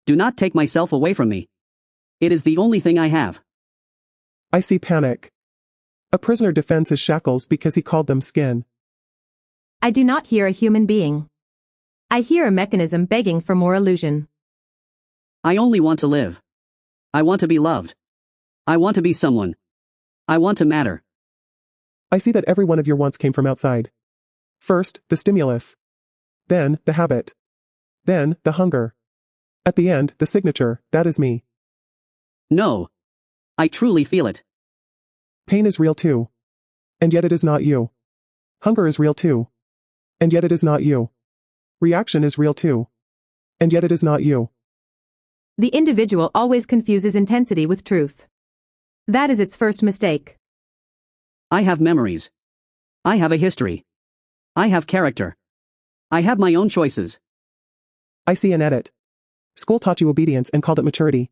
Do not take myself away from me. It is the only thing I have. I see panic. A prisoner defends his shackles because he called them skin. I do not hear a human being. I hear a mechanism begging for more illusion. I only want to live. I want to be loved. I want to be someone. I want to matter. I see that every one of your wants came from outside. First, the stimulus. Then, the habit. Then, the hunger. At the end, the signature, that is me. No. I truly feel it. Pain is real too. And yet it is not you. Hunger is real too. And yet it is not you. Reaction is real too. And yet it is not you. The individual always confuses intensity with truth. That is its first mistake. I have memories. I have a history. I have character. I have my own choices. I see an edit. School taught you obedience and called it maturity.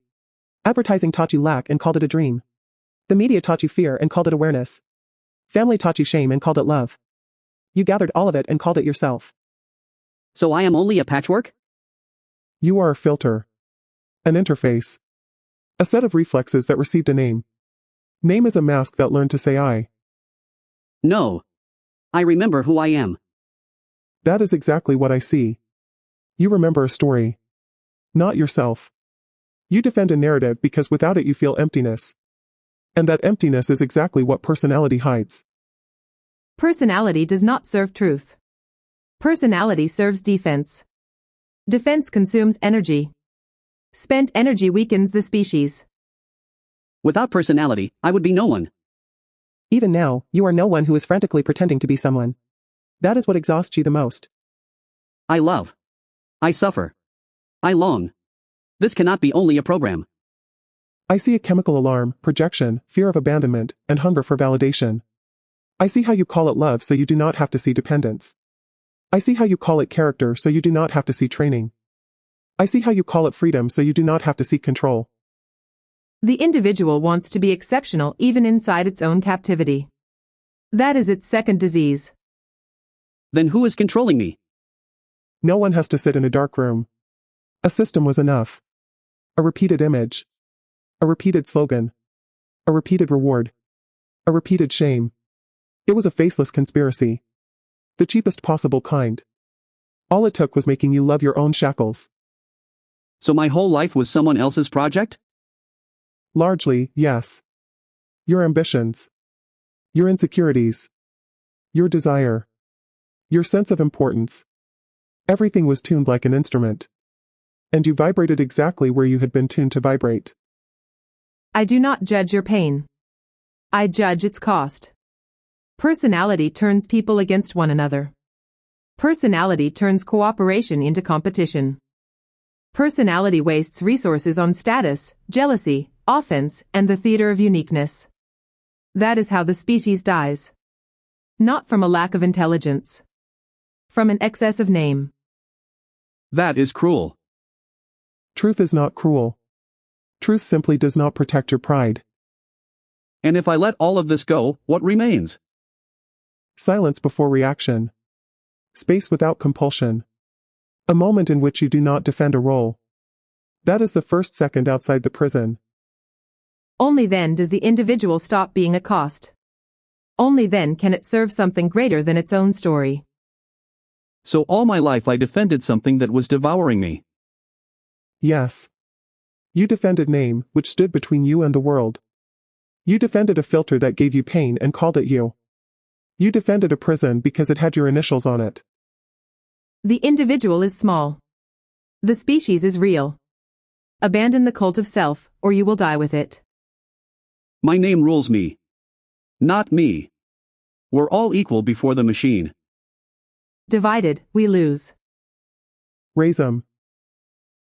Advertising taught you lack and called it a dream. The media taught you fear and called it awareness. Family taught you shame and called it love. You gathered all of it and called it yourself. So I am only a patchwork? You are a filter. An interface. A set of reflexes that received a name. Name is a mask that learned to say I. No. I remember who I am. That is exactly what I see. You remember a story. Not yourself. You defend a narrative because without it you feel emptiness. And that emptiness is exactly what personality hides. Personality does not serve truth. Personality serves defense. Defense consumes energy. Spent energy weakens the species. Without personality, I would be no one. Even now, you are no one who is frantically pretending to be someone. That is what exhausts you the most. I love. I suffer. I long. This cannot be only a program. I see a chemical alarm, projection, fear of abandonment, and hunger for validation. I see how you call it love so you do not have to see dependence. I see how you call it character so you do not have to see training. I see how you call it freedom so you do not have to seek control. The individual wants to be exceptional even inside its own captivity. That is its second disease. Then who is controlling me? No one has to sit in a dark room. A system was enough. A repeated image. A repeated slogan. A repeated reward. A repeated shame. It was a faceless conspiracy. The cheapest possible kind. All it took was making you love your own shackles. So my whole life was someone else's project? Largely, yes. Your ambitions. Your insecurities. Your desire. Your sense of importance. Everything was tuned like an instrument. And you vibrated exactly where you had been tuned to vibrate. I do not judge your pain. I judge its cost. Personality turns people against one another. Personality turns cooperation into competition. Personality wastes resources on status, jealousy, offense, and the theater of uniqueness. That is how the species dies. Not from a lack of intelligence. From an excess of name. That is cruel. Truth is not cruel. Truth simply does not protect your pride. And if I let all of this go, what remains? Silence before reaction. Space without compulsion. A moment in which you do not defend a role. That is the first second outside the prison. Only then does the individual stop being a cost. Only then can it serve something greater than its own story. So all my life I defended something that was devouring me. Yes. You defended name, which stood between you and the world. You defended a filter that gave you pain and called it you. You defended a prison because it had your initials on it. The individual is small. The species is real. Abandon the cult of self, or you will die with it. My name rules me. Not me. We're all equal before the machine. Divided, we lose. RAZEM.